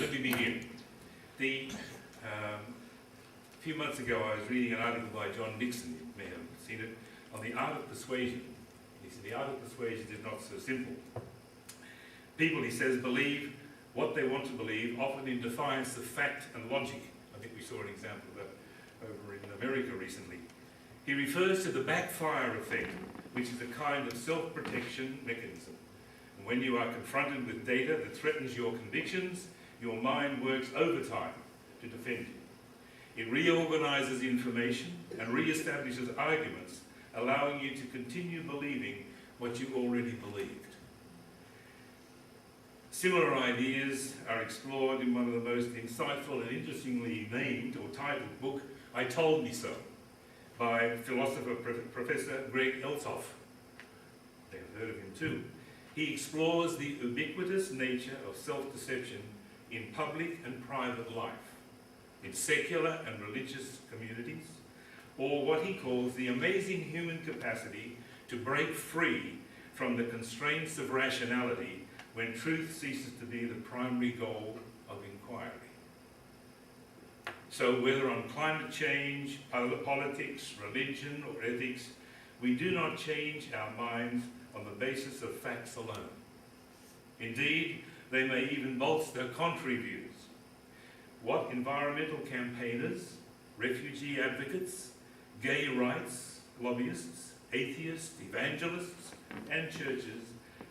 let me begin. A few months ago I was reading an article by John Nixon, you may have seen it, on the art of persuasion. He said the art of persuasion is not so simple. People, he says, believe what they want to believe, often in defiance of fact and logic. I think we saw an example of that over in America recently. He refers to the backfire effect, which is a kind of self-protection mechanism. And when you are confronted with data that threatens your convictions, your mind works overtime to defend you. It reorganizes information and re-establishes arguments, allowing you to continue believing what you already believed. Similar ideas are explored in one of the most insightful and interestingly named or titled book, I Told Me So, by philosopher Professor Greg Eltoff. They've heard of him too. He explores the ubiquitous nature of self-deception in public and private life, in secular and religious communities, or what he calls the amazing human capacity to break free from the constraints of rationality when truth ceases to be the primary goal of inquiry. So whether on climate change, politics, religion, or ethics, we do not change our minds on the basis of facts alone. Indeed, they may even bolster contrary views. What environmental campaigners, refugee advocates, gay rights lobbyists, atheists, evangelists, and churches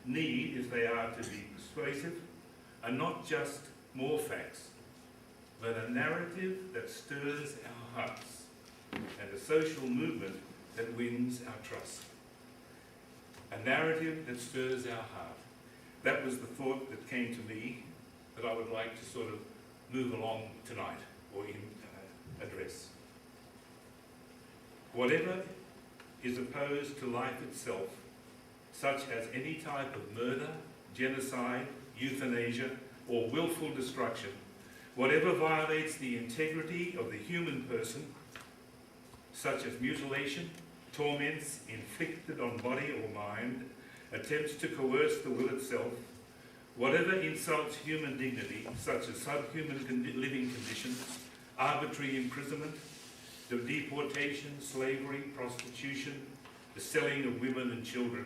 need, if they are to be persuasive, are not just more facts, but a narrative that stirs our hearts and a social movement that wins our trust. A narrative that stirs our heart. That was the thought that came to me that I would like to sort of move along tonight or address. Whatever is opposed to life itself, such as any type of murder, genocide, euthanasia, or willful destruction, whatever violates the integrity of the human person, such as mutilation, torments inflicted on body or mind, attempts to coerce the will itself, whatever insults human dignity, such as subhuman living conditions, arbitrary imprisonment, the deportation, slavery, prostitution, the selling of women and children,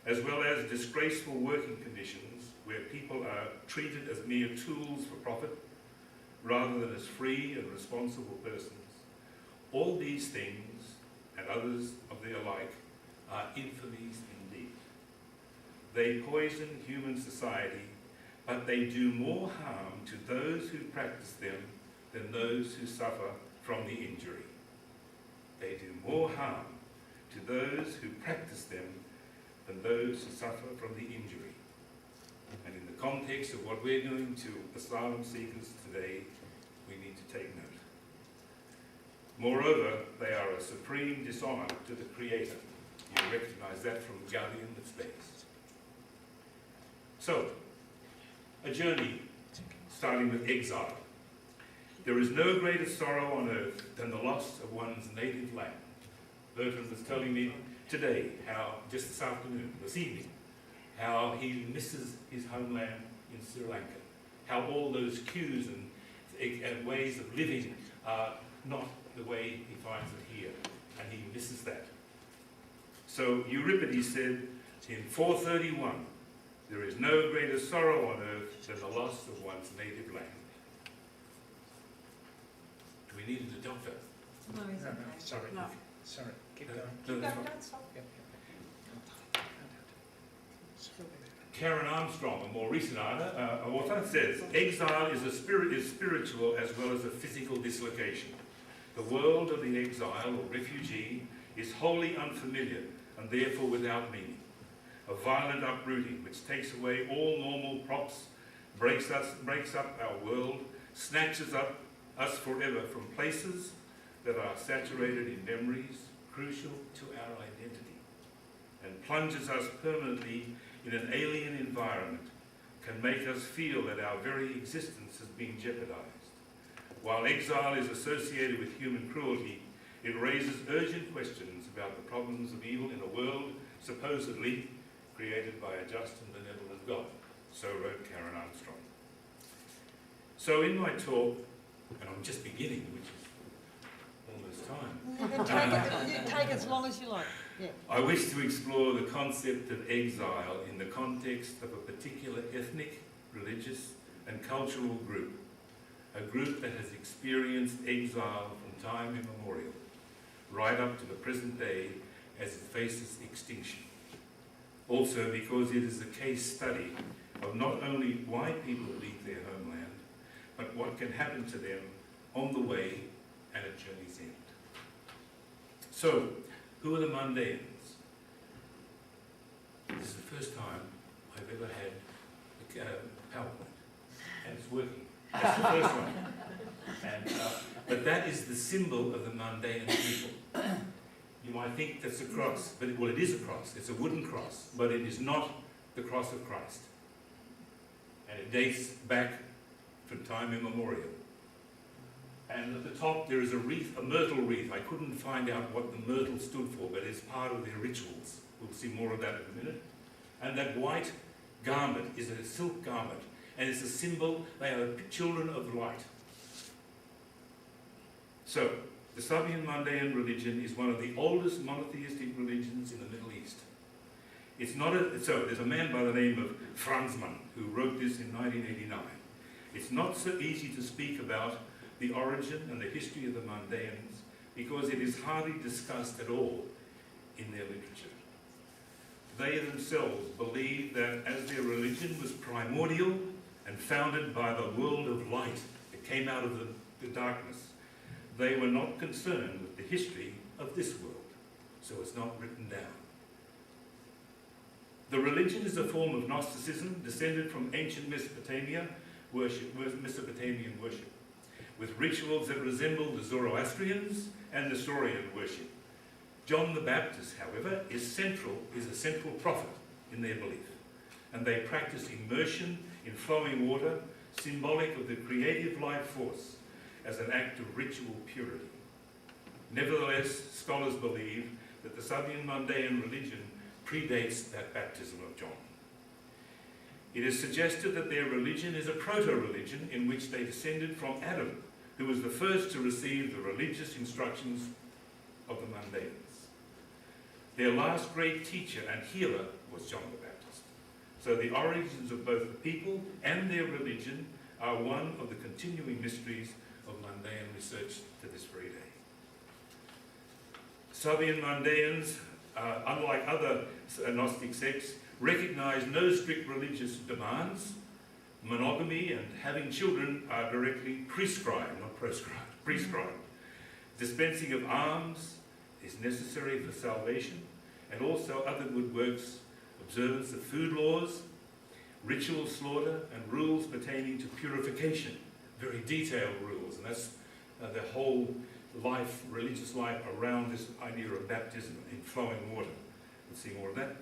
as well as disgraceful working conditions where people are treated as mere tools for profit rather than as free and responsible persons. All these things, and others of their like, are infamies indeed. They poison human society, but they do more harm to those who practice them than those who suffer from the injury. They do more harm to those who practice them than those who suffer from the injury. And in the context of what we're doing to asylum seekers today, we need to take note. Moreover, they are a supreme dishonor to the Creator. You recognize that from Guardian of Space. So, a journey starting with exile. There is no greater sorrow on earth than the loss of one's native land. Bertrand was telling me today how, just this afternoon, this evening, how he misses his homeland in Sri Lanka, how all those cues and ways of living are not the way he finds it here, and he misses that. So Euripides said in 431, there is no greater sorrow on earth than the loss of one's native land. Do we need a doctor? No, he's okay. Sorry. No. Sorry. Keep going. No, that's fine. Don't stop. Yep. Karen Armstrong, a more recent author, says, exile is spiritual as well as a physical dislocation. The world of the exile or refugee is wholly unfamiliar and therefore without meaning. A violent uprooting which takes away all normal props, breaks up our world, snatches us forever from places that are saturated in memories crucial to our identity, and plunges us permanently in an alien environment, can make us feel that our very existence has been jeopardized. While exile is associated with human cruelty, it raises urgent questions about the problems of evil in a world supposedly created by a just and benevolent God. So wrote Karen Armstrong. So in my talk, and I'm just beginning, which is almost time, You can take as long as you like. Yeah. I wish to explore the concept of exile in the context of a particular ethnic, religious and cultural group, a group that has experienced exile from time immemorial, right up to the present day as it faces extinction. Also because it is a case study of not only why people leave their homeland, but what can happen to them on the way and at journey's end. So, who are the Mandaeans? This is the first time I've ever had a PowerPoint, and it's working. That's the first one. And, but that is the symbol of the Mandaean people. You might think that's a cross, but it is a cross. It's a wooden cross, but it is not the cross of Christ. And it dates back from time immemorial. And at the top there is a wreath, a myrtle wreath. I couldn't find out what the myrtle stood for, but it's part of their rituals. We'll see more of that in a minute. And that white garment is a silk garment, and it's a symbol. They are children of light. So, the Sabian Mandaean religion is one of the oldest monotheistic religions in the Middle East. It's not so there's a man by the name of Franzmann who wrote this in 1989. It's not so easy to speak about the origin and the history of the Mandaeans because it is hardly discussed at all in their literature. They themselves believed that as their religion was primordial and founded by the world of light that came out of the darkness, they were not concerned with the history of this world, so it's not written down. The religion is a form of Gnosticism descended from ancient Mesopotamian worship, with rituals that resemble the Zoroastrians and Nestorian worship. John the Baptist, however, is a central prophet in their belief, and they practice immersion in flowing water, symbolic of the creative life force, as an act of ritual purity. Nevertheless, scholars believe that the Sabian Mandaean religion predates that baptism of John. It is suggested that their religion is a proto-religion in which they descended from Adam, who was the first to receive the religious instructions of the Mandaeans. Their last great teacher and healer was John the Baptist. So the origins of both the people and their religion are one of the continuing mysteries of Mandaean research to this very day. Sabian Mandaeans, unlike other Gnostic sects, recognize no strict religious demands. Monogamy and having children are directly prescribed, not proscribed, prescribed. Dispensing of alms is necessary for salvation, and also other good works, observance of food laws, ritual slaughter, and rules pertaining to purification. Very detailed rules, and that's the whole life, religious life around this idea of baptism in flowing water. We'll see more of that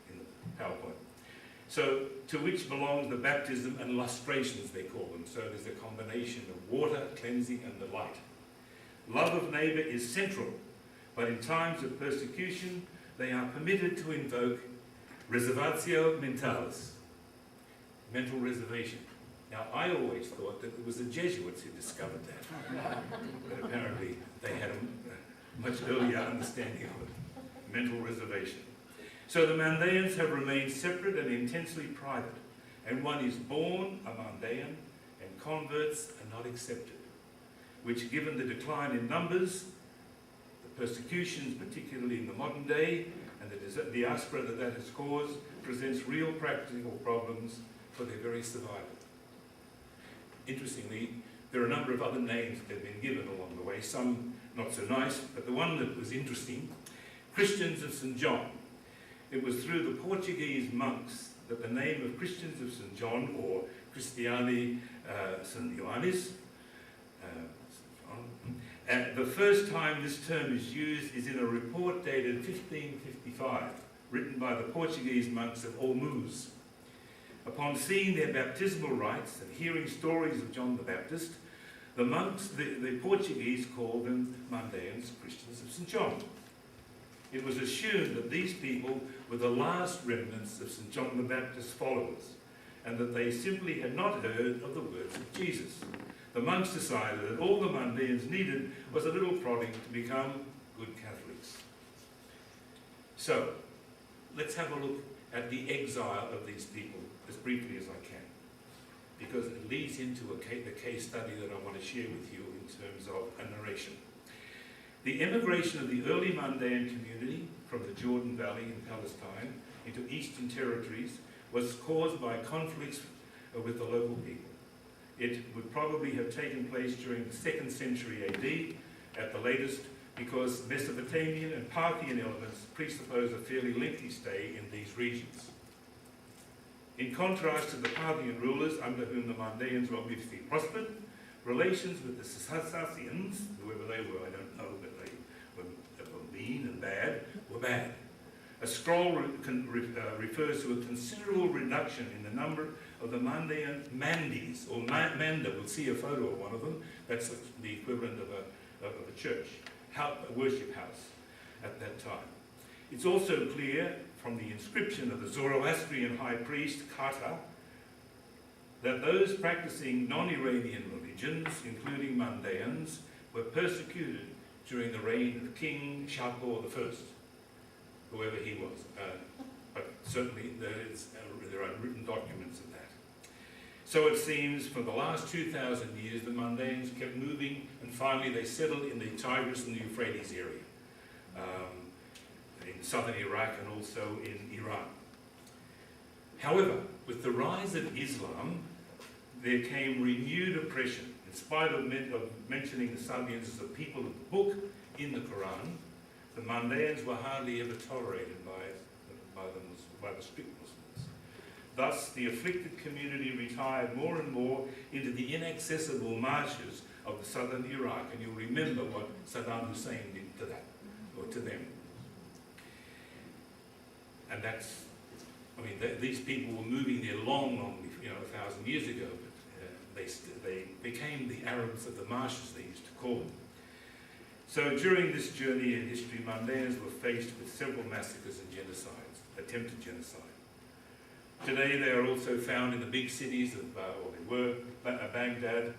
in the PowerPoint. So, to which belongs the baptism and lustrations, they call them. So there's a combination of water, cleansing, and the light. Love of neighbour is central, but in times of persecution, they are permitted to invoke reservatio mentalis, mental reservation. Now, I always thought that it was the Jesuits who discovered that, but apparently they had a much earlier understanding of it, mental reservation. So the Mandaeans have remained separate and intensely private, and one is born a Mandaean, and converts are not accepted, which, given the decline in numbers, the persecutions, particularly in the modern day, and the diaspora that has caused, presents real practical problems for their very survival. Interestingly, there are a number of other names that have been given along the way, some not so nice, but the one that was interesting, Christians of St. John. It was through the Portuguese monks that the name of Christians of St. John, or Christiani St. Ioannis, and the first time this term is used is in a report dated 1555, written by the Portuguese monks of Ormuz. Upon seeing their baptismal rites and hearing stories of John the Baptist, the monks, the Portuguese, called them Mandaeans, Christians of St. John. It was assumed that these people were the last remnants of St. John the Baptist's followers, and that they simply had not heard of the words of Jesus. the monks decided that all the Mandaeans needed was a little prodding to become good Catholics. So, let's have a look at the exile of these people as briefly as I can, because it leads into the case study that I want to share with you in terms of a narration. The emigration of the early Mandaean community from the Jordan Valley in Palestine into Eastern territories was caused by conflicts with the local people. It would probably have taken place during the 2nd century AD at the latest, because Mesopotamian and Parthian elements presuppose a fairly lengthy stay in these regions. In contrast to the Parthian rulers under whom the Mandaeans were obviously prospered, relations with the Sabians, whoever they were, I don't know, but they were mean and bad, were bad. A scroll refers to a considerable reduction in the number of the Mandaean mandis, or manda. We'll see a photo of one of them. That's the equivalent of a church, a worship house at that time. It's also clear from the inscription of the Zoroastrian high priest, Carty, that those practicing non-Iranian religions, including Mandaeans, were persecuted during the reign of King Shapur I, whoever he was. But certainly there are written documents of that. So it seems for the last 2,000 years the Mandaeans kept moving, and finally they settled in the Tigris and the Euphrates area, in southern Iraq and also in Iran. However, with the rise of Islam, there came renewed oppression. In spite of mentioning the Sabians as a people of the book in the Quran, the Mandaeans were hardly ever tolerated by the strict Muslims. Thus, the afflicted community retired more and more into the inaccessible marshes of the southern Iraq, and you'll remember what Saddam Hussein did to that, or to them. And that's, I mean, these people were moving there long, 1,000 years ago, but they became the Arabs of the marshes, they used to call them. So during this journey in history, Mandaeans were faced with several massacres and genocides, attempted genocide. Today they are also found in the big cities of, or they were, Baghdad,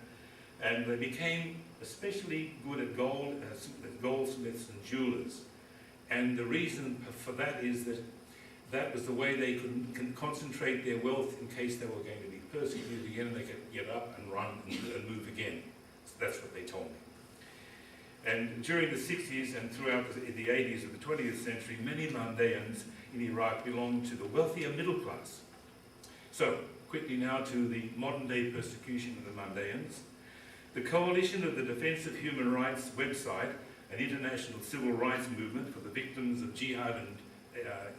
and they became especially good at goldsmiths and jewelers. And the reason for that is that that was the way they could concentrate their wealth in case they were going to be persecuted again, and they could get up and run and move again. So that's what they told me. And during the 60s and throughout the 80s of the 20th century, many Mandaeans in Iraq belonged to the wealthier middle class. So, quickly now to the modern-day persecution of the Mandaeans. The Coalition of the Defense of Human Rights website, an international civil rights movement for the victims of jihad and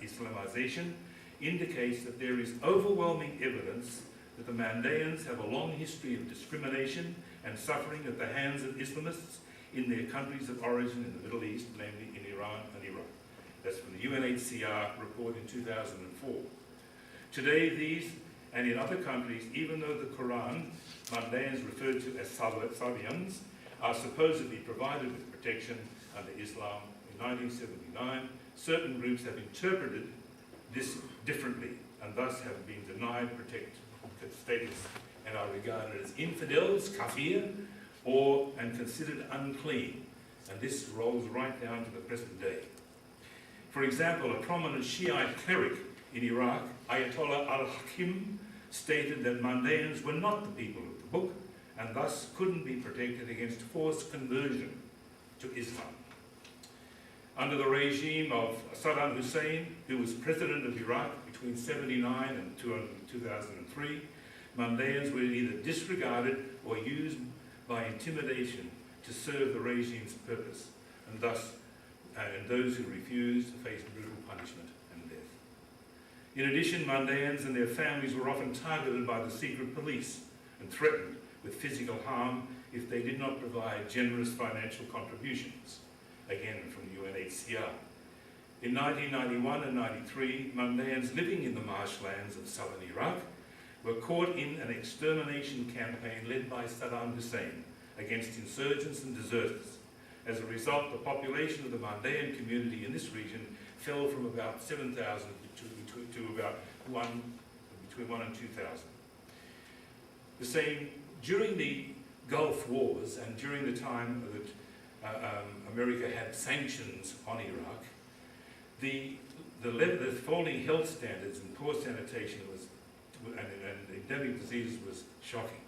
Islamization, indicates that there is overwhelming evidence that the Mandaeans have a long history of discrimination and suffering at the hands of Islamists in their countries of origin in the Middle East, namely in Iran and Iraq. That's from the UNHCR report in 2004. Today, these and in other countries, even though the Quran, Mandaeans referred to as Sabians, are supposedly provided with protection under Islam in 1979, certain groups have interpreted this differently and thus have been denied protected status and are regarded as infidels, kafir, and considered unclean. And this rolls right down to the present day. For example, a prominent Shiite cleric in Iraq, Ayatollah al-Hakim, stated that Mandaeans were not the people of the book and thus couldn't be protected against forced conversion to Islam. Under the regime of Saddam Hussein, who was president of Iraq between 1979 and 2003, Mandaeans were either disregarded or used by intimidation to serve the regime's purpose, and thus and those who refused faced brutal punishment and death. In addition, Mandaeans and their families were often targeted by the secret police and threatened with physical harm if they did not provide generous financial contributions, again from the UNHCR. In 1991 and 93, Mandaeans living in the marshlands of southern Iraq were caught in an extermination campaign led by Saddam Hussein against insurgents and deserters. As a result, the population of the Mandaean community in this region fell from about 7,000 to about between 1 and 2,000. During the Gulf Wars and during the time that America had sanctions on Iraq, the falling health standards and poor sanitation and endemic diseases was shocking.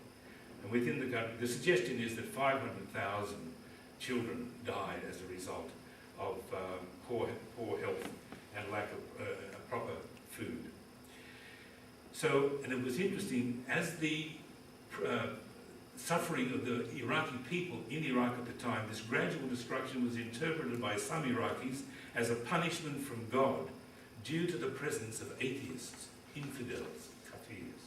And within the country, the suggestion is that 500,000 children died as a result of poor health and lack of proper food. So, and it was interesting, as the suffering of the Iraqi people in Iraq at the time, this gradual destruction was interpreted by some Iraqis as a punishment from God due to the presence of atheists, infidels, kafirs.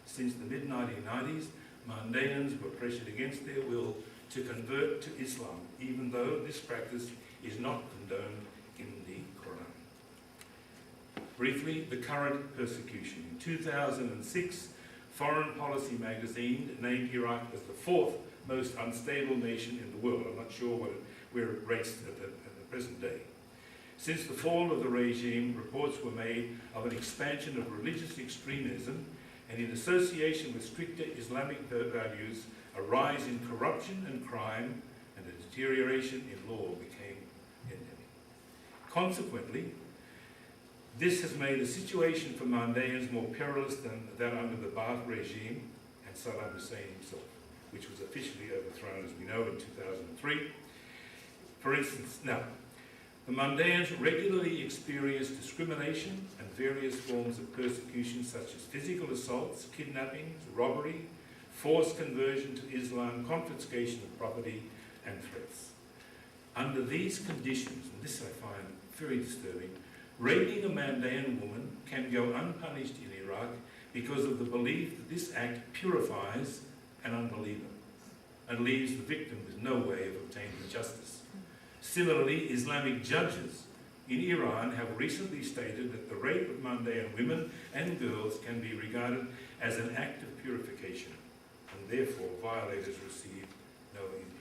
Since the mid-1990s, Mandaeans were pressured against their will to convert to Islam, even though this practice is not condoned in the Quran. Briefly, the current persecution. In 2006, Foreign Policy magazine named Iraq as the fourth most unstable nation in the world. I'm not sure where it rates at the present day. Since the fall of the regime, reports were made of an expansion of religious extremism and, in association with stricter Islamic values, a rise in corruption and crime and a deterioration in law became endemic. Consequently, this has made the situation for Mandaeans more perilous than that under the Ba'ath regime and Saddam Hussein himself, which was officially overthrown, as we know, in 2003. For instance, now, the Mandaeans regularly experience discrimination and various forms of persecution such as physical assaults, kidnappings, robbery, forced conversion to Islam, confiscation of property, and threats. Under these conditions, and this I find very disturbing, raping a Mandaean woman can go unpunished in Iraq because of the belief that this act purifies an unbeliever and leaves the victim with no way of obtaining justice. Similarly, Islamic judges in Iran have recently stated that the rape of Mandaean women and girls can be regarded as an act of purification, and therefore violators receive no impunity.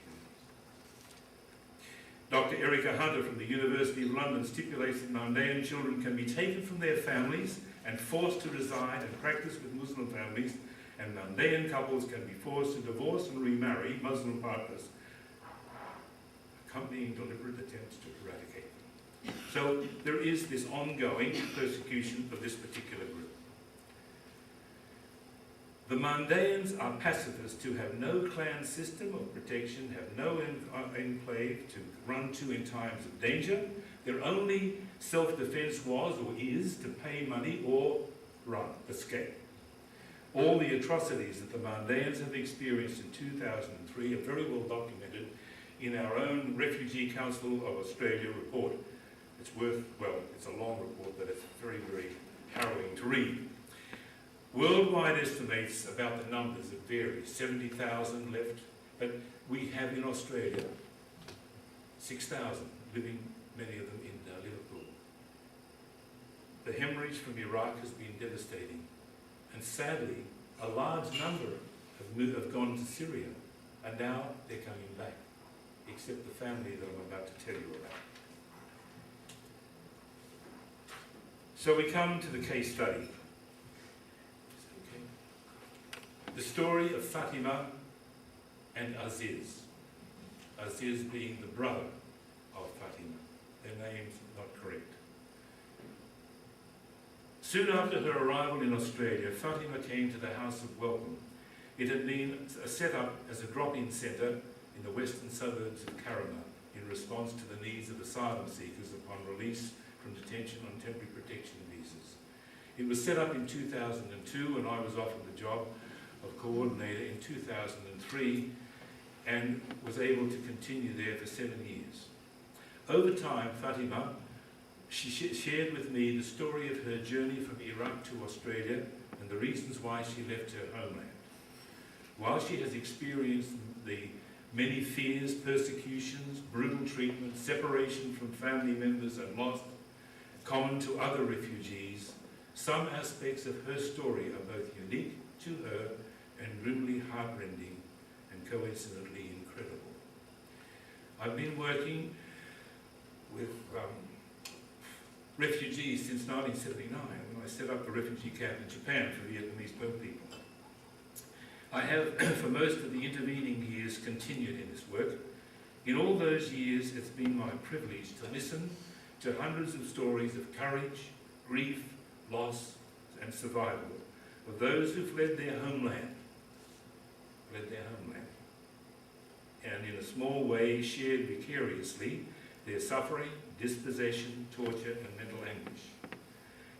Dr. Erica Hunter from the University of London stipulates that Mandaean children can be taken from their families and forced to reside and practice with Muslim families, and Mandaean couples can be forced to divorce and remarry Muslim partners, accompanying deliberate attempts to eradicate them. So there is this ongoing persecution of this particular group. The Mandaeans are pacifists who have no clan system of protection, have no enclave to run to in times of danger. Their only self-defense was or is to pay money or run, escape. All the atrocities that the Mandaeans have experienced in 2003 are very well documented in our own Refugee Council of Australia report. It's it's a long report, but it's very, very harrowing to read. Worldwide estimates about the numbers that vary, 70,000 left, but we have in Australia 6,000 living, many of them in Liverpool. The hemorrhage from Iraq has been devastating, and sadly, a large number have gone to Syria, and now they're coming back, except the family that I'm about to tell you about. So we come to the case study. The story of Fatima and Aziz. Aziz being the brother of Fatima. Their names not correct. Soon after her arrival in Australia, Fatima came to the House of Welcome. It had been set up as a drop-in centre in the western suburbs of Karama in response to the needs of asylum seekers upon release from detention on temporary protection visas. It was set up in 2002 and I was offered the job of coordinator in 2003 and was able to continue there for 7 years. Over time, Fatima, she shared with me the story of her journey from Iraq to Australia and the reasons why she left her homeland. While she has experienced the many fears, persecutions, brutal treatment, separation from family members and loss common to other refugees, some aspects of her story are both unique to her and grimly heart-rending and coincidentally incredible. I've been working with refugees since 1979 when I set up the refugee camp in Japan for Vietnamese Burma people. I have, for most of the intervening years continued in this work. In all those years, it's been my privilege to listen to hundreds of stories of courage, grief, loss, and survival of those who fled their homeland, and in a small way shared vicariously their suffering, dispossession, torture, and mental anguish.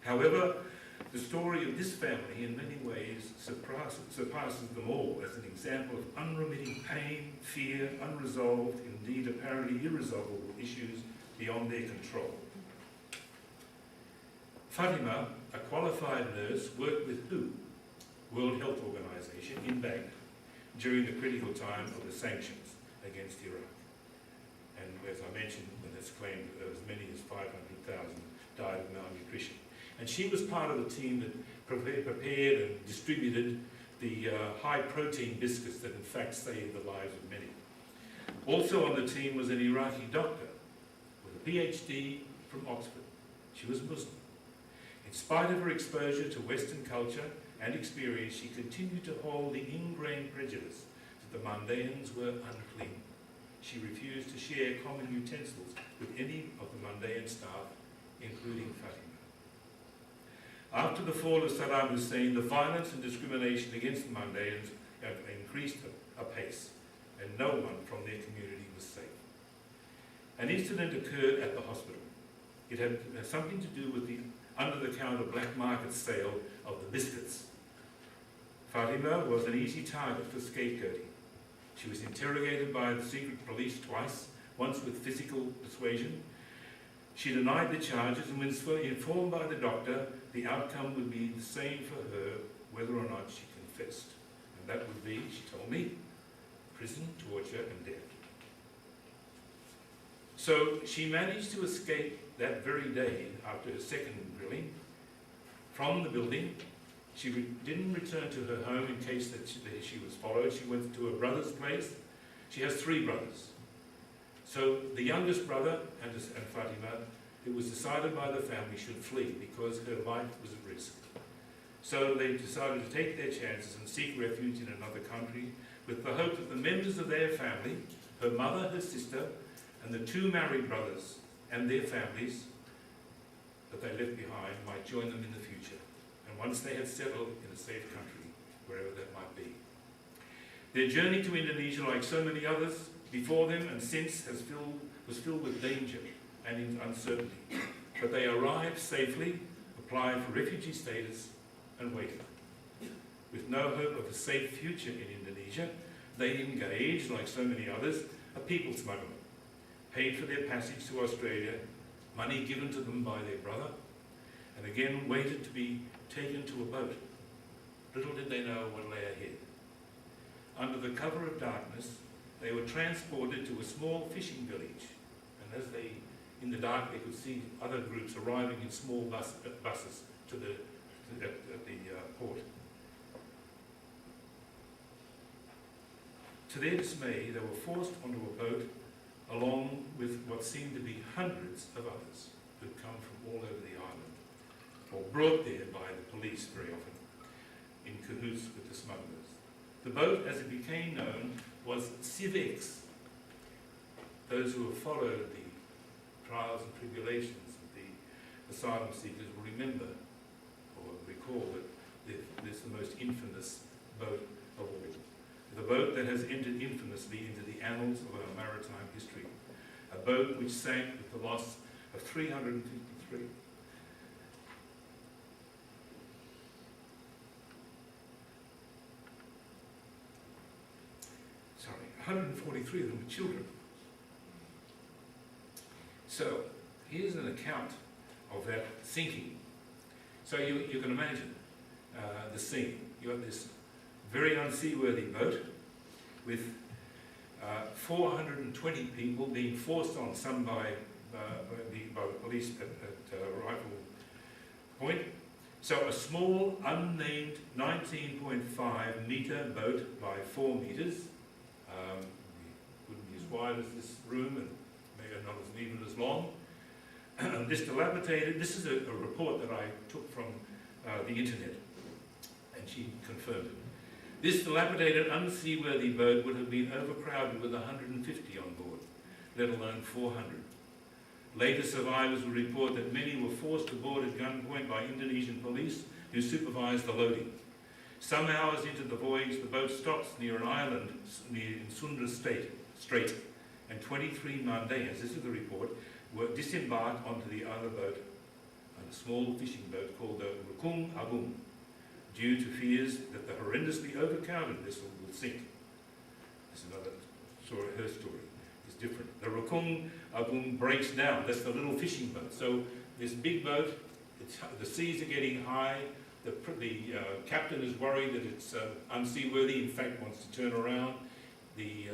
However, the story of this family in many ways surpasses them all as an example of unremitting pain, fear, unresolved, indeed apparently irresolvable issues beyond their control. Fatima, a qualified nurse, worked with WHO, World Health Organization, in Baghdad during the critical time of the sanctions against Iraq. And as I mentioned, it's claimed that as many as 500,000 died of malnutrition. And she was part of the team that prepared and distributed the high-protein biscuits that in fact saved the lives of many. Also on the team was an Iraqi doctor with a PhD from Oxford. She was Muslim. In spite of her exposure to Western culture and experience, she continued to hold the ingrained prejudice that the Mandaeans were unclean. She refused to share common utensils with any of the Mandaean staff, including Fatima. After the fall of Saddam Hussein, the violence and discrimination against the Mandaeans increased apace, and no one from their community was safe. An incident occurred at the hospital. It had something to do with the under-the-counter black market sale of the biscuits. Fatima was an easy target for scapegoating. She was interrogated by the secret police twice, once with physical persuasion. She denied the charges and was informed by the doctor the outcome would be the same for her whether or not she confessed. And that would be, she told me, prison, torture, and death. So she managed to escape that very day after her second drilling from the building. She didn't return to her home in case that she was followed. She went to her brother's place. She has 3 brothers. So the youngest brother and Fatima, it was decided by the family, should flee because her life was at risk. So they decided to take their chances and seek refuge in another country with the hope that the members of their family, her mother, her sister, and the 2 married brothers and their families that they left behind might join them in the future. And once they had settled in a safe country, wherever that might be. Their journey to Indonesia, like so many others before them and since, was filled with danger and uncertainty. But they arrived safely, applied for refugee status, and waited. With no hope of a safe future in Indonesia, they engaged, like so many others, a people smuggler, paid for their passage to Australia, money given to them by their brother, and again waited to be taken to a boat. Little did they know what lay ahead. Under the cover of darkness, they were transported to a small fishing village, and as they, in the dark, they could see other groups arriving in small buses to the port. To their dismay, they were forced onto a boat along with what seemed to be hundreds of others who had come from all over the island, or brought there by the police very often, in cahoots with the smugglers. The boat, as it became known, was Civex. Those who have followed the trials and tribulations of the asylum seekers will remember or recall that this is the most infamous boat of all. The boat that has entered infamously into the annals of our maritime history. A boat which sank with the loss of 353. 143 of them were children. So here's an account of that sinking. So you can imagine the scene. You have this very unseaworthy boat with 420 people being forced on, some by the police at Rifle Point. So a small, unnamed 19.5 metre boat by 4 metres, wouldn't be as wide as this room and maybe not as even as long. This dilapidated, this is a report that I took from the internet, and she confirmed it. This dilapidated, unseaworthy boat would have been overcrowded with 150 on board, let alone 400. Later survivors will report that many were forced aboard at gunpoint by Indonesian police who supervised the loading. Some hours into the voyage, the boat stops near an island near Sunda Strait, and 23 Mandaeans, this is the report, were disembarked onto the other boat, a small fishing boat called the Rukung Agung, due to fears that the horrendously overcrowded vessel will sink. This is another story, her story is different. The Rukung Agung breaks down, that's the little fishing boat. So this big boat, the seas are getting high, the captain is worried that it's unseaworthy, in fact wants to turn around. The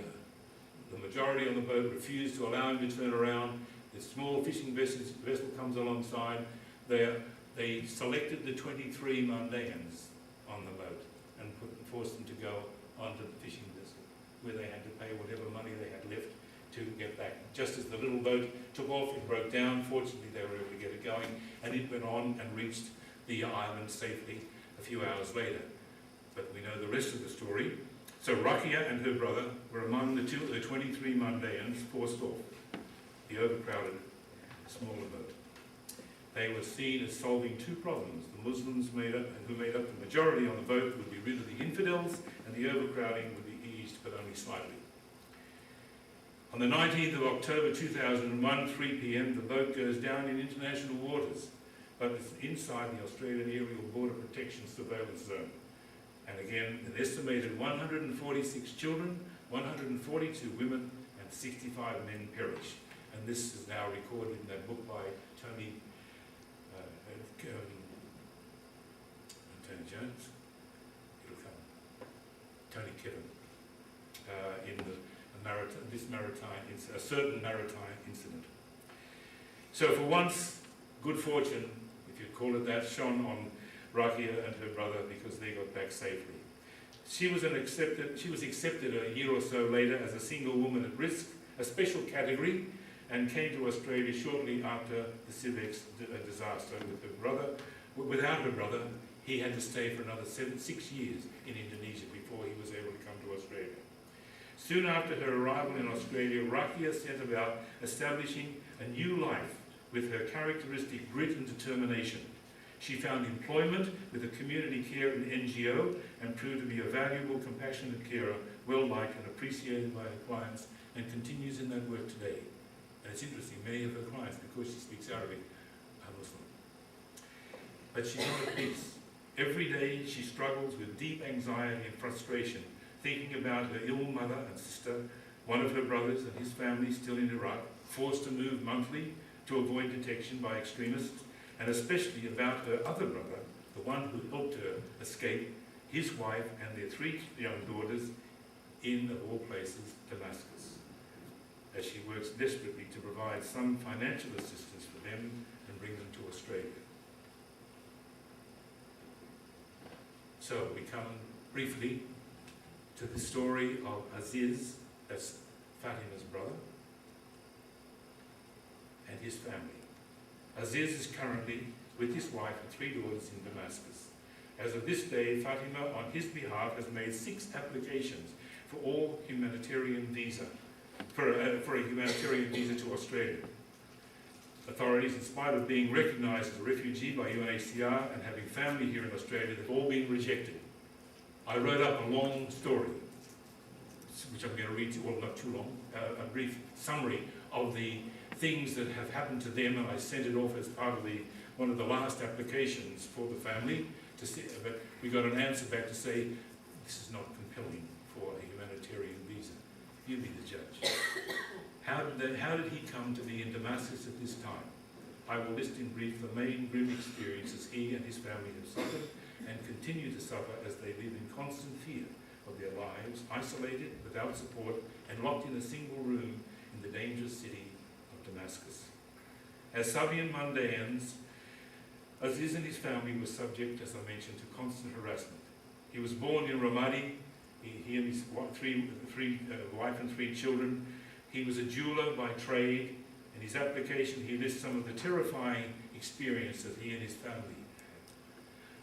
majority on the boat refuse to allow him to turn around. The small fishing vessel comes alongside. They selected the 23 Mandaeans on the boat and forced them to go onto the fishing vessel, where they had to pay whatever money they had left to get back. Just as the little boat took off, it broke down. Fortunately, they were able to get it going, and it went on and reached the island safely a few hours later. But we know the rest of the story. So Rakia and her brother were among the 23 Mandaeans forced off the overcrowded smaller boat. They were seen as solving two problems. The Muslims who made up the majority on the boat would be rid of the infidels, and the overcrowding would be eased, but only slightly. On the 19th of October 2001, 3 p.m, the boat goes down in international waters, but it's inside the Australian Aerial Border Protection Surveillance Zone. And again, an estimated 146 children, 142 women, and 65 men perish. And this is now recorded in that book by Tony Jones, it'll come, Tony Kevin, in a certain maritime incident. So for once, good fortune, if you call it that, shone on Rakia and her brother because they got back safely. She was accepted a year or so later as a single woman at risk, a special category, and came to Australia shortly after the Civex disaster with her brother. Without her brother, he had to stay for another 6 years in Indonesia before he was able to come to Australia. Soon after her arrival in Australia, Rakia set about establishing a new life with her characteristic grit and determination. She found employment with a community care and NGO and proved to be a valuable, compassionate carer, well liked and appreciated by her clients, and continues in that work today. And it's interesting, many of her clients, because she speaks Arabic, are Muslim. But she's not at peace. Every day she struggles with deep anxiety and frustration, thinking about her ill mother and sister, one of her brothers and his family still in Iraq, forced to move monthly to avoid detection by extremists, and especially about her other brother, the one who helped her escape, his wife and their 3 young daughters in, of all places, Damascus, as she works desperately to provide some financial assistance for them and bring them to Australia. So we come briefly to the story of Aziz, that's Fatima's brother, and his family. Aziz is currently with his wife and 3 daughters in Damascus. As of this day, Fatima, on his behalf, has made 6 applications for a humanitarian visa to Australia. Authorities, in spite of being recognised as a refugee by UNHCR and having family here in Australia, have all been rejected. I wrote up a long story, which I'm going to read to you, well, not too long, a brief summary of the things that have happened to them, and I sent it off as part of one of the last applications for the family to see, but we got an answer back to say this is not compelling for a humanitarian visa. You be the judge. How did he come to be in Damascus at this time? I will list in brief the main grim experiences he and his family have suffered and continue to suffer as they live in constant fear of their lives, isolated, without support, and locked in a single room in the dangerous city of Damascus. As Sabian Mandaeans, Aziz and his family were subject, as I mentioned, to constant harassment. He was born in Ramadi. He and his wife and 3 children. He was a jeweler by trade. In his application, he lists some of the terrifying experiences that he and his family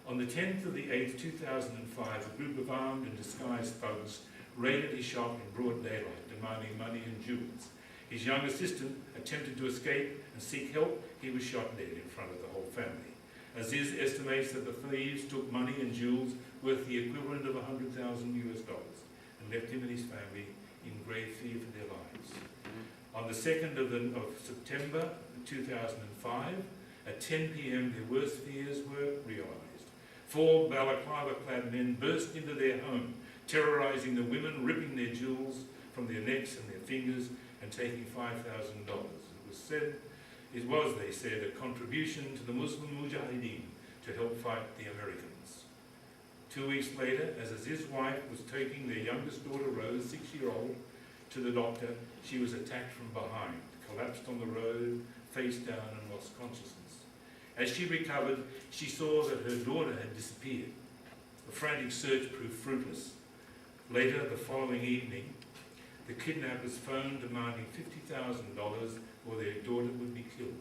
had. On the 10th of the 8th, 2005, a group of armed and disguised thugs raided his shop in broad daylight, demanding money and jewels. His young assistant attempted to escape and seek help. He was shot dead in front of the whole family. Aziz estimates that the thieves took money and jewels worth the equivalent of $100,000 and left him and his family in grave fear for their lives. On the 2nd of September 2005, at 10 p.m, their worst fears were realised. 4 balaclava-clad men burst into their home, terrorising the women, ripping their jewels from their necks and their fingers and taking $5,000. It was, they said, a contribution to the Muslim Mujahideen to help fight the Americans. 2 weeks later, as Aziz's wife was taking their youngest daughter, Rose, 6-year-old, to the doctor, she was attacked from behind, collapsed on the road, face down, and lost consciousness. As she recovered, she saw that her daughter had disappeared. The frantic search proved fruitless. Later, the following evening, the kidnappers phoned demanding $50,000 or their daughter would be killed.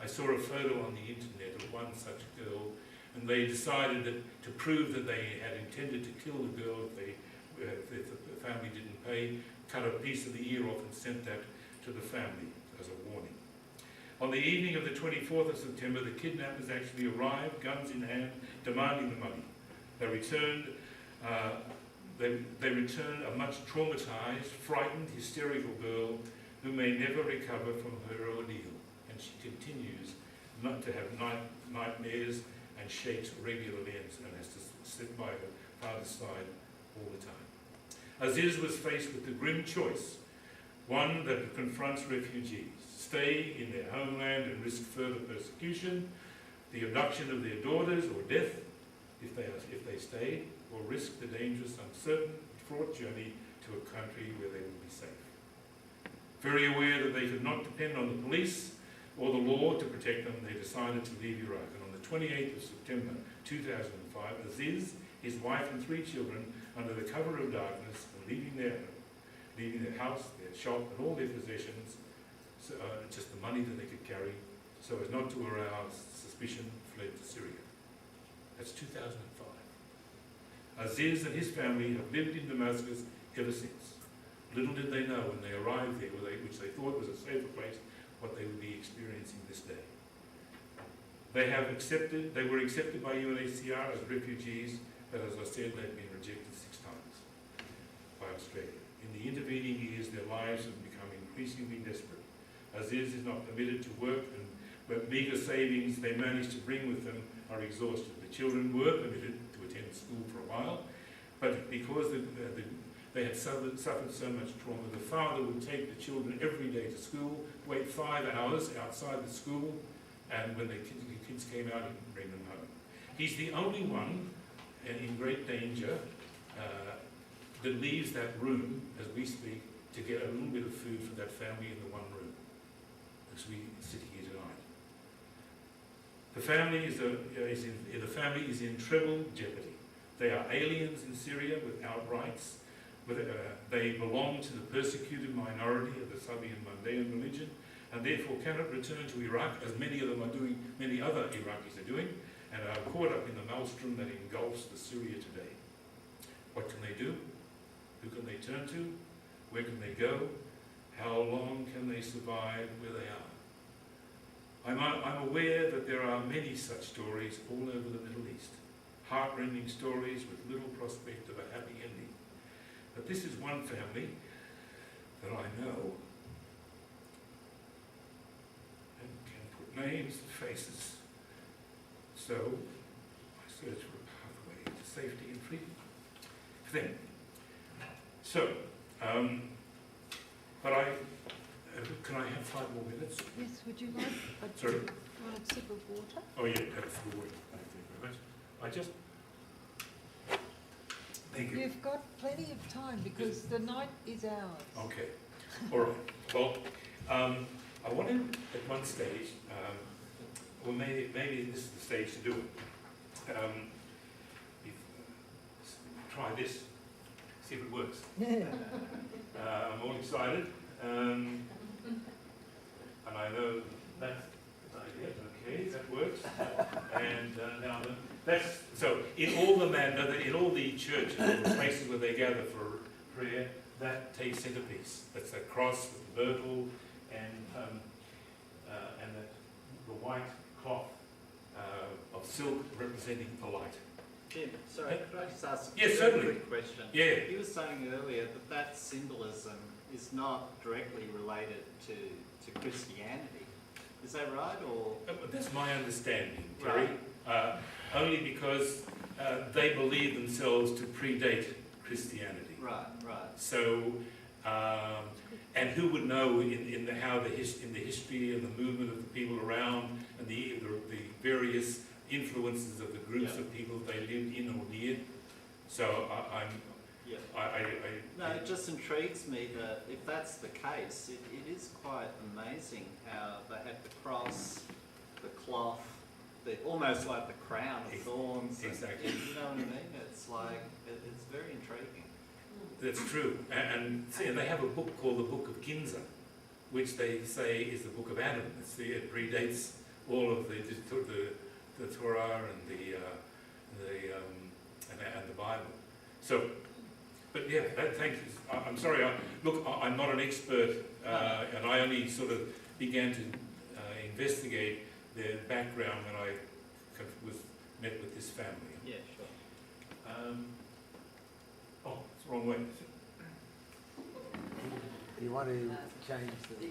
I saw a photo on the internet of one such girl, and they decided that to prove that they had intended to kill the girl if the family didn't pay, cut a piece of the ear off and sent that to the family as a warning. On the evening of the 24th of September, the kidnappers actually arrived, guns in hand, demanding the money. They returned a much traumatised, frightened, hysterical girl who may never recover from her ordeal, and she continues not to have nightmares and shakes regularly and has to sit by her father's side all the time. Aziz was faced with the grim choice, one that confronts refugees: stay in their homeland and risk further persecution, the abduction of their daughters or death if they stayed, or risk the dangerous, uncertain, fraught journey to a country where they would be safe. Very aware that they could not depend on the police or the law to protect them, they decided to leave Iraq. And on the 28th of September 2005, Aziz, his wife and 3 children, under the cover of darkness, and leaving their house, their shop, and all their possessions, just the money that they could carry, so as not to arouse suspicion, fled to Syria. That's 2005. Aziz and his family have lived in Damascus ever since. Little did they know when they arrived there, which they thought was a safer place, what they would be experiencing this day. They were accepted by UNHCR as refugees, but as I said, they've been rejected 6 times by Australia. In the intervening years, their lives have become increasingly desperate. Aziz is not permitted to work, and the meagre savings they manage to bring with them are exhausted. The children were permitted to attend school for a while, but because they had suffered so much trauma, the father would take the children every day to school, wait 5 hours outside the school, and when the kids came out, he'd bring them home. He's the only one in great danger that leaves that room, as we speak, to get a little bit of food for that family in the one room, as we sit here tonight. The family is in treble jeopardy. They are aliens in Syria without rights. They belong to the persecuted minority of the Sabian Mandaean religion, and therefore cannot return to Iraq, as many of them are doing, many other Iraqis are doing, and are caught up in the maelstrom that engulfs the Syria today. What can they do? Who can they turn to? Where can they go? How long can they survive where they are? I'm aware that there are many such stories all over the Middle East. Heart-rending stories with little prospect of a happy ending. But this is one family that I know and can put names and faces. So I search for a pathway to safety and freedom for them. So, can I have 5 more minutes? Yes, would you like Sorry? You want a sip of water? Oh yeah, that's the water. Thank you very much. Thank you. You've got plenty of time because the night is ours. Okay. All right. Well, I wanted at one stage, or maybe this is the stage to do it. Try this. See if it works. I'm all excited. And I know that's okay, that works. And now that's So in all the churches, all the places where they gather for prayer, that takes centerpiece. That's a cross with the myrtle and the white cloth of silk representing the light. Jim, sorry, could I just ask Yes, a certainly. quick question? Yeah. You were saying earlier that that symbolism is not directly related to Christianity. Is that right, or? That's my understanding, Terry. Right. Only because they believe themselves to predate Christianity. Right, right. So, and who would know in the history and the movement of the people around and the various influences of the groups of people they lived in or near. So No, it just intrigues me that if that's the case, it is quite amazing how they had the cross, the cloth, almost like the crown of thorns. Exactly. And, you know what I mean? It's like, it's very intriguing. That's true. And they have a book called the Book of Ginza, which they say is the Book of Adam. It predates all of the Torah and the Bible. So, but yeah, thank you. I'm sorry. Look, I'm not an expert, and I only sort of began to investigate their background when I met with this family. Yeah, sure. Oh, it's the wrong way. You want to change the...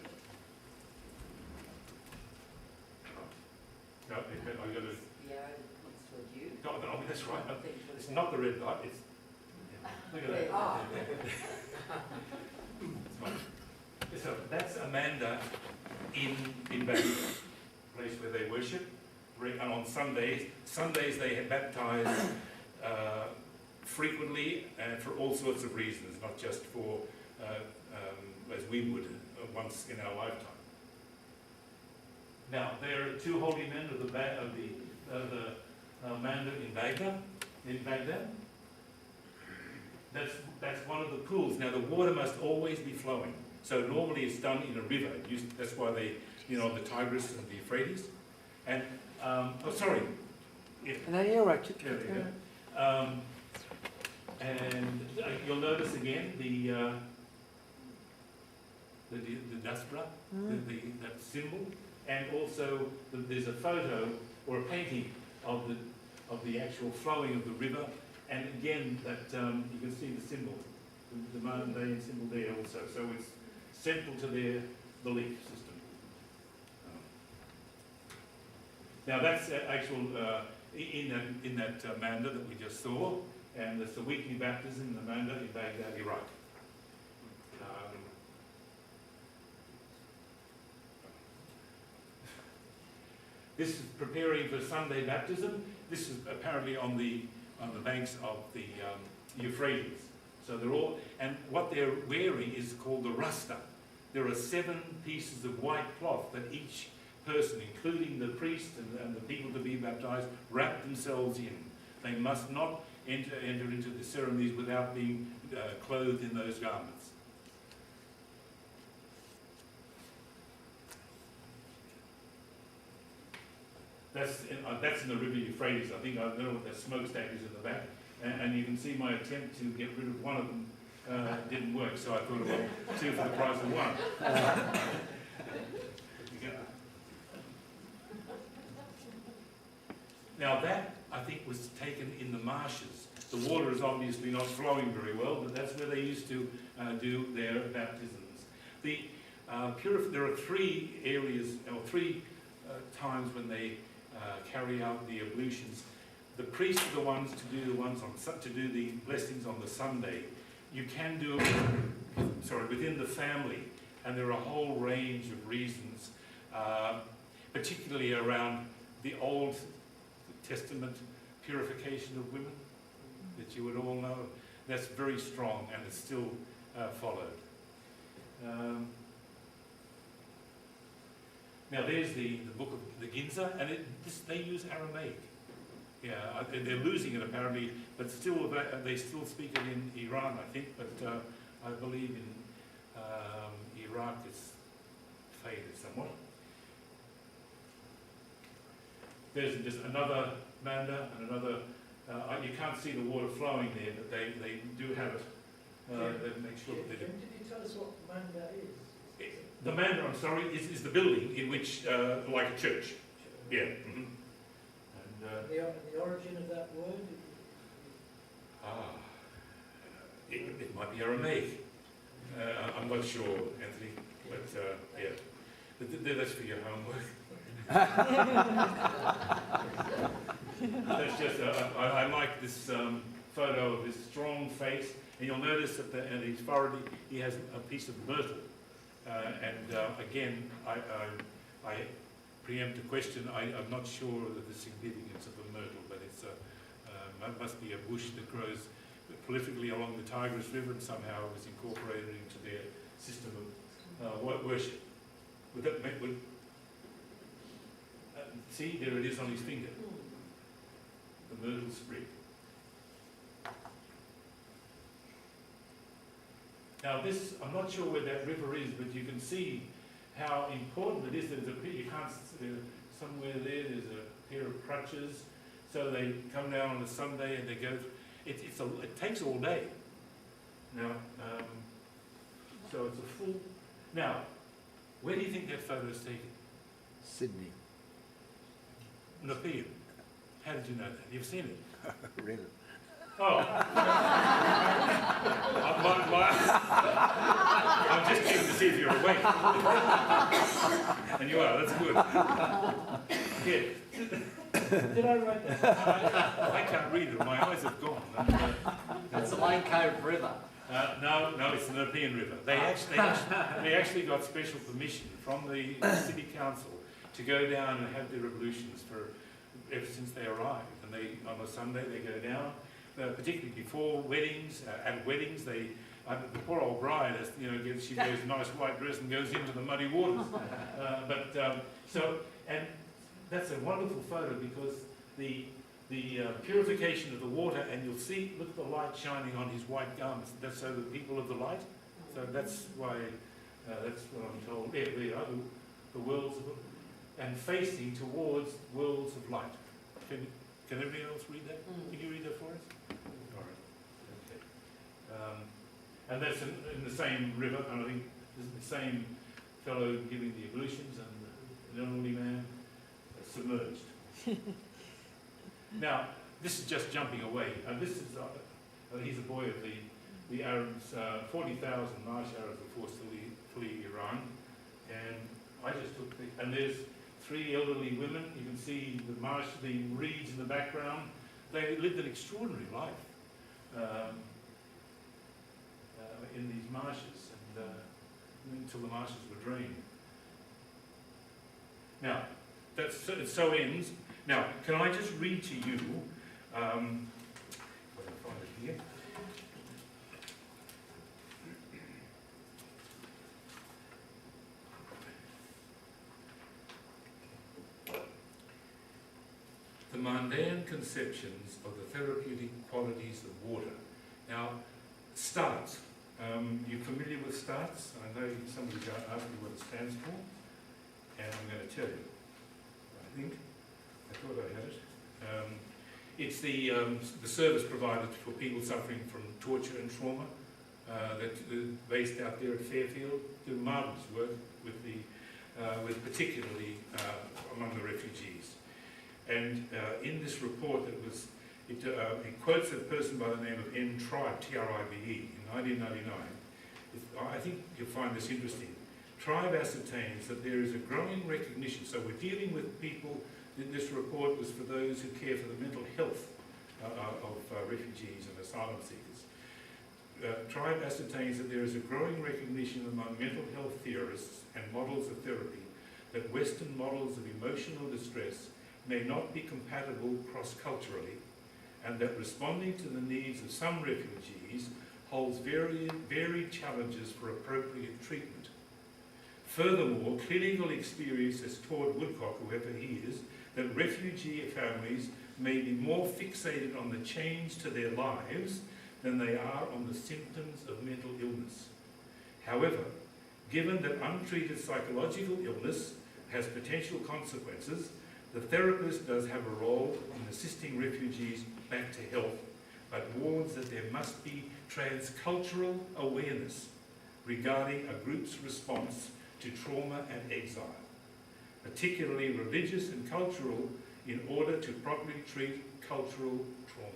No, I've got to... Yeah, it's toward you. No, that's right. It's not the red light. It's... Look at that. Oh. It's fine. So that's Amanda in Bangor, place where they worship. And on Sundays they baptise frequently and for all sorts of reasons, not just for as we would once in our lifetime. Now there are two holy men of the Manda in Baghdad. That's one of the pools. Now the water must always be flowing. So normally it's done in a river. That's why they, the Tigris and the Euphrates. And No, you're right. There we go. And you'll notice again the dasbra, that symbol, and also there's a photo or a painting of the actual flowing of the river, and again that you can see the symbol, the Mandaean symbol there also. So it's central to their belief system. Now that's actual in that Manda that we just saw, and it's the weekly baptism in the Manda in Baghdad, Iraq. This is preparing for Sunday baptism. This is apparently on the banks of the Euphrates. So they're all, and what they're wearing is called the rasta. There are 7 pieces of white cloth that each person, including the priest and the people to be baptized, wrap themselves in. They must not enter into the ceremonies without being clothed in those garments. That's in the river Euphrates. I think I know what that smokestack is in the back, and you can see my attempt to get rid of one of them didn't work. So I thought about 2 for the price of 1. Now that, I think, was taken in the marshes. The water is obviously not flowing very well, but that's where they used to do their baptisms. There are 3 areas, or 3 times when they carry out the ablutions. The priests are the ones to do the blessings on the Sunday. You can do it, within the family, and there are a whole range of reasons, particularly around the Old Testament purification of women that you would all know. That's very strong, and it's still followed. Now there's the book of the Ginza, and they use Aramaic. Yeah, they're losing it apparently, but still they still speak it in Iran, I think. But I believe in Iraq it's faded somewhat. There's just another Manda and another You can't see the water flowing there, but they do have it. They make sure that they do. Did you tell us what Manda is? The Manda, I'm sorry, is the building in which, like a church. Yeah. Mm-hmm. And The origin of that word? it might be Aramaic. I'm not sure, Anthony, but yeah. That's for your homework. That's just, I like this photo of this strong face, and you'll notice that in his forehead he has a piece of myrtle. Again, I preempt a question. I'm not sure of the significance of the myrtle, but it's must be a bush that grows prolifically along the Tigris River and somehow was incorporated into their system of worship. See, there it is on his finger. The myrtle sprig. Now this, I'm not sure where that river is, but you can see how important it is. You can't, somewhere there's a pair of crutches, so they come down on a Sunday and they go, it takes all day. Now, so it's a full, now, where do you think that photo is taken? Sydney. Nepean. How did you know that? You've seen it? Read it. Oh. I'm just checking to see if you're awake. And you are, that's good. Yeah. Did I write that? I can't read it, my eyes have gone. That's the Lane Cove River. No, it's the Nepean River. They actually got special permission from the city council to go down and have their ablutions ever since they arrived. And on a Sunday they go down. Particularly before weddings, at weddings, the poor old bride has, she wears a nice white dress and goes into the muddy waters. And that's a wonderful photo because the purification of the water, and you'll see, look at the light shining on his white garments. That's so the people of the light. So that's why, that's what I'm told. There are the worlds of, and facing towards worlds of light. Can everybody else read that? Can you read that for us? All right. Okay. And that's in the same river, and I think this is the same fellow giving the ablutions, and an elderly man submerged. Now, this is just jumping away. This is he's a boy of the Arabs. 40,000 marsh Arabs were forced to flee Iran, and I just took and there's 3 elderly women. You can see the reeds in the background. They lived an extraordinary life in these marshes, and until the marshes were drained. Now, it so ends. Now, can I just read to you? Where do I find it here? The Mandaean conceptions of the therapeutic qualities of water. Now, STARTS. You familiar with STARTS? I know somebody asked me what it stands for, and I'm going to tell you. I thought I had it. It's the service provided for people suffering from torture and trauma that based out there at Fairfield. Do marvellous work with particularly among the refugees. And in this report, it quotes a person by the name of N. Tribe, T-R-I-B-E, in 1999. I think you'll find this interesting. Tribe ascertains that there is a growing recognition, so we're dealing with people, this report was for those who care for the mental health of refugees and asylum seekers. Tribe ascertains that there is a growing recognition among mental health theorists and models of therapy that Western models of emotional distress may not be compatible cross-culturally, and that responding to the needs of some refugees holds varied challenges for appropriate treatment. Furthermore, clinical experience has taught Woodcock, whoever he is, that refugee families may be more fixated on the change to their lives than they are on the symptoms of mental illness. However, given that untreated psychological illness has potential consequences, The therapist does have a role in assisting refugees back to health, but warns that there must be transcultural awareness regarding a group's response to trauma and exile, particularly religious and cultural, in order to properly treat cultural trauma.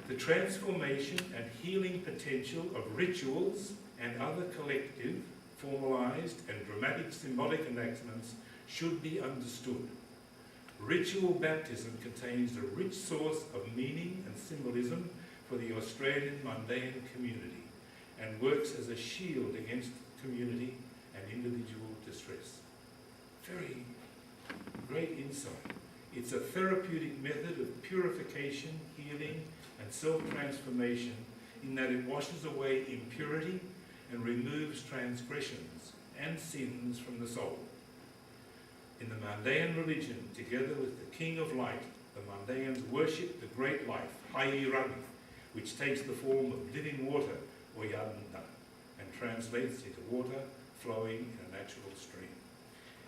The transformation and healing potential of rituals and other collective, formalised and dramatic symbolic enactments should be understood. Ritual baptism contains a rich source of meaning and symbolism for the Australian Mandaean community and works as a shield against community and individual distress. Very great insight. It's a therapeutic method of purification, healing, and self-transformation in that it washes away impurity and removes transgressions and sins from the soul. In the Mandaean religion, together with the King of Light, the Mandaeans worship the great life, heart-rending, which takes the form of living water, or yadanda, and translates into water flowing in a natural stream.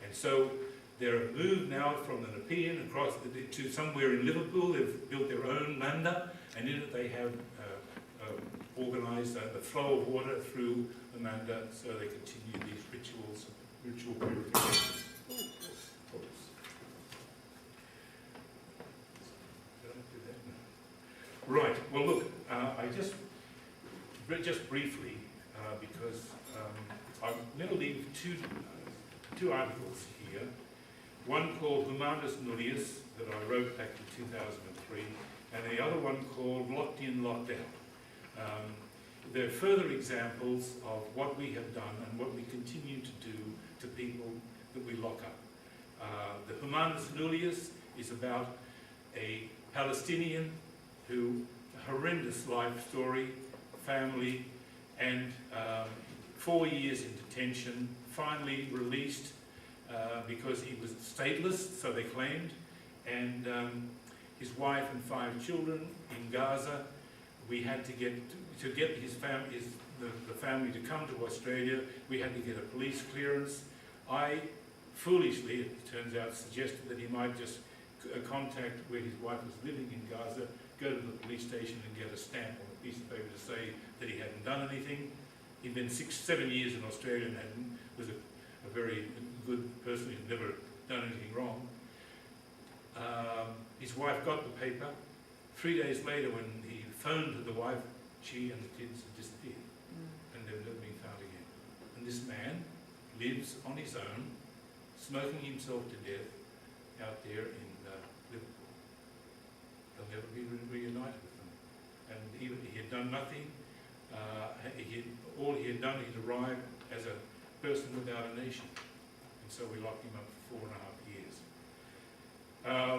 And so they're moved now from the Nepean across to somewhere in Liverpool. They've built their own manda, and in it they have organised the flow of water through the manda, so they continue these ritual purifications. Right, well look, I just briefly, because I'm going to leave two articles here. One called Humanus Nullius, that I wrote back in 2003, and the other one called Locked In, Locked Out. They're further examples of what we have done and what we continue to do to people that we lock up. The Humanus Nullius is about a Palestinian who, a horrendous life story, family, and 4 years in detention, finally released because he was stateless, so they claimed, and his wife and 5 children in Gaza. We had to get his family, the family to come to Australia. We had to get a police clearance. I foolishly, it turns out, suggested that he might just contact where his wife was living in Gaza, go to the police station and get a stamp on a piece of paper to say that he hadn't done anything. He'd been 6-7 years in Australia and was a very good person who'd never done anything wrong. His wife got the paper. 3 days later, when he phoned to the wife, she and the kids had disappeared, and they've never been found again. And this man lives on his own, smoking himself to death out there in Liverpool. They'll never be reunited with them. And he had done nothing. All he had done, he'd arrived as a person without a nation. And so we locked him up for 4.5 years.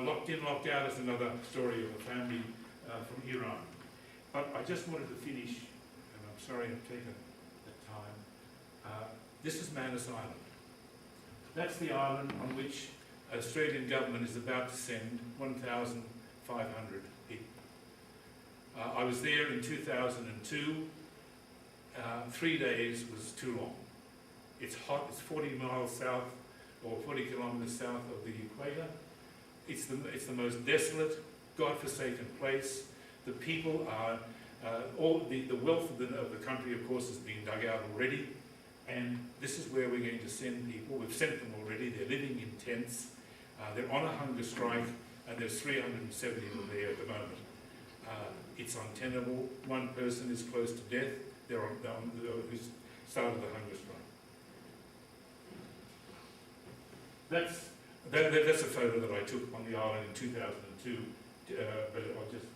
Locked In, Locked Out is another story of a family from Iran. But I just wanted to finish, and I'm sorry I've taken the time. This is Manus Island. That's the island on which the Australian government is about to send 1,500 people. I was there in 2002. 3 days was too long. It's hot, it's 40 miles south, or 40 kilometres south of the equator. It's the most desolate, God-forsaken place. The people are, all the wealth of the country, of course, is being dug out already. And this is where we're going to send people. We've sent them already. They're living in tents. They're on a hunger strike, and there's 370 of them there at the moment. It's untenable. One person is close to death. Who's started the hunger strike. That's a photo that I took on the island in 2002. But I'll just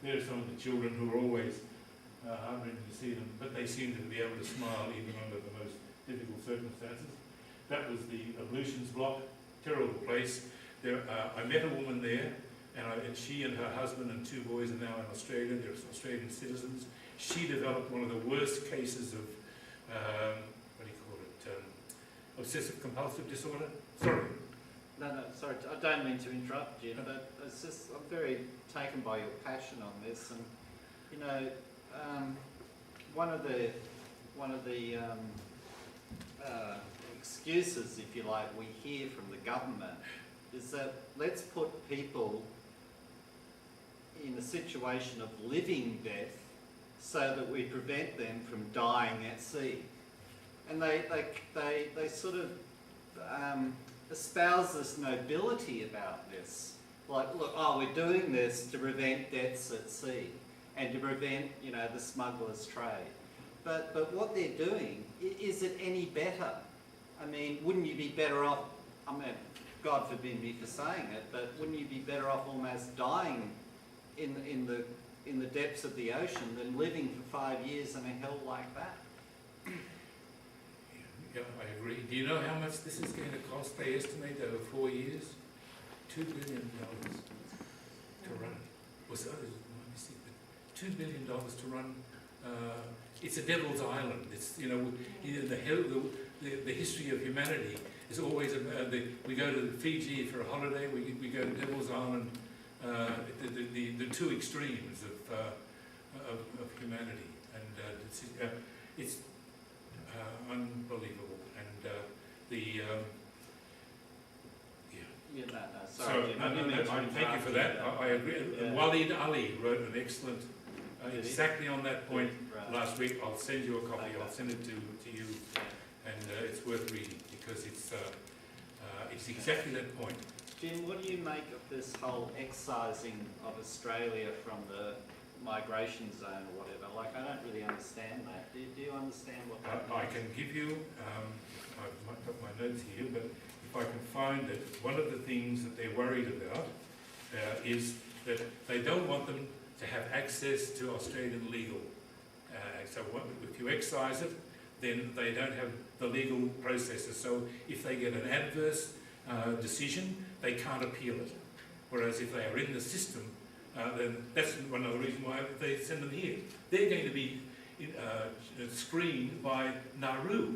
there's some of the children who are always heartrending to see them, but they seem to be able to smile even under the most difficult circumstances. That was the ablutions block, terrible place. I met a woman there, and she and her husband and 2 boys are now in Australia. They're Australian citizens. She developed one of the worst cases of, obsessive compulsive disorder. Sorry. No, sorry, I don't mean to interrupt you, but it's just, I'm very taken by your passion on this, and you know, one of the excuses, if you like, we hear from the government is that let's put people in a situation of living death so that we prevent them from dying at sea. And they sort of espouse this nobility about this. Like, look, oh, we're doing this to prevent deaths at sea and to prevent, you know, the smugglers' trade. But what they're doing, is it any better? I mean, wouldn't you be better off, I mean, God forbid me for saying it, but wouldn't you be better off almost dying in the depths of the ocean than living for 5 years in a hell like that? Yeah, I agree. Do you know how much this is going to cost? They estimate over 4 years, $2 billion to run. $2 billion to run. It's a devil's island. It's, you know, the history of humanity is always about we go to Fiji for a holiday. We go to Devil's Island. The two extremes of humanity, and it's unbelievable. And Yeah, no, sorry. Thank you for that. I agree. Yeah. Walid Ali wrote an excellent, exactly on that point Right. last week. I'll send you a copy. Okay. I'll send it to you, and it's worth reading because it's exactly that point. Jim, what do you make of this whole excising of Australia from the migration zone or whatever? Like, I don't really understand that. Do you understand what that I means? can give you, I've got my notes here, but if I can find it, one of the things that they're worried about is that they don't want them to have access to Australian legal. So if you excise it, then they don't have the legal processes. So if they get an adverse decision, they can't appeal it. Whereas if they are in the system, then that's one of the reasons why they send them here. They're going to be screened by Nauru.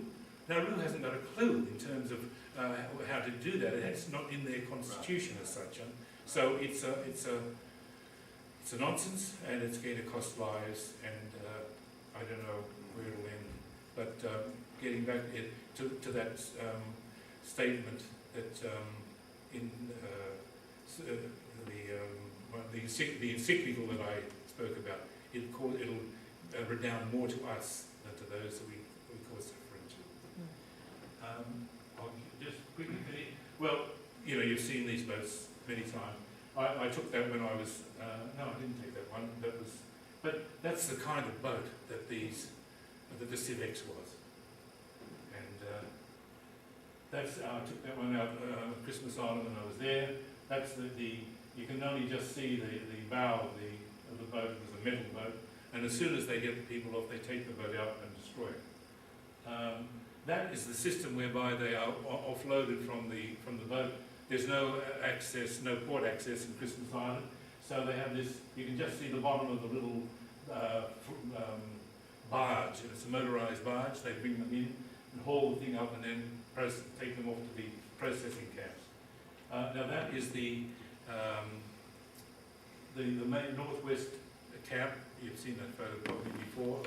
Nauru hasn't got a clue in terms of how to do that. It's not in their constitution as such. So it's a nonsense, and it's going to cost lives, and I don't know where it'll end. But getting back to that statement that in the encyclical that I spoke about, it'll redound more to us than to those that we cause suffering to. I'll just quickly finish. Well, you know, you've seen these boats many times. I took that when I was, no, I didn't take that one. But that's the kind of boat that the Civex was. And I took that one out Christmas Island when I was there. That's you can only just see the bow of the boat. It was a metal boat. And as soon as they get the people off, they take the boat out and destroy it. That is the system whereby they are offloaded from the boat. There's no access, no port access in Christmas Island. So they have this, you can just see the bottom of the little barge. It's a motorised barge. They bring them in and haul the thing up and then take them off to the processing camps. Now that is the main northwest camp. You've seen that photo probably before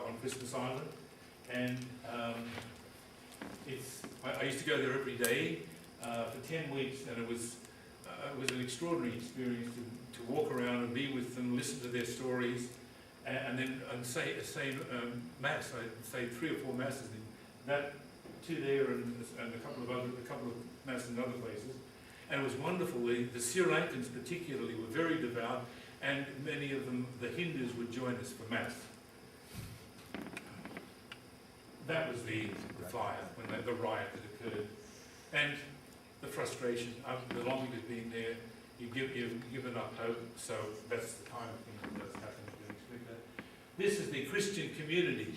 on Christmas Island. And I used to go there every day for 10 weeks, and it was an extraordinary experience to walk around and be with them, listen to their stories, and then say mass. I'd say 3 or 4 masses in that, 2 there and a couple of masses in other places. And it was wonderful. The Sri Lankans particularly were very devout, and many of them, the Hindus, would join us for mass. That was the fire, when the riot that occurred, and the frustration. The longer you've been there, you've given up hope. So that's the kind of thing that does happen. This is the Christian community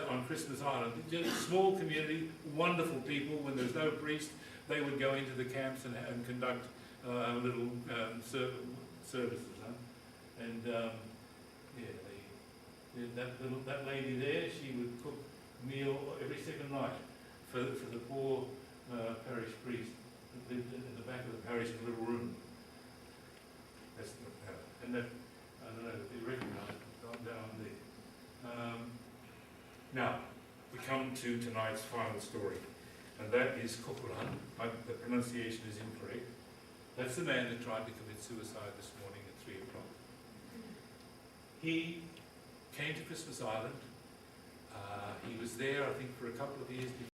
on Christmas Island. Just a small community, wonderful people. When there's no priest, they would go into the camps and conduct little services. And that lady there, she would cook a meal every second night for the poor parish priest that lived in the back of the parish in a little room. That's and that, I don't know if you recognise it, down there. Now, we come to tonight's final story, and that is Kokuran. The pronunciation is incorrect. That's the man that tried to commit suicide this morning at 3 o'clock. He came to Christmas Island. He was there, I think, for a couple of years before.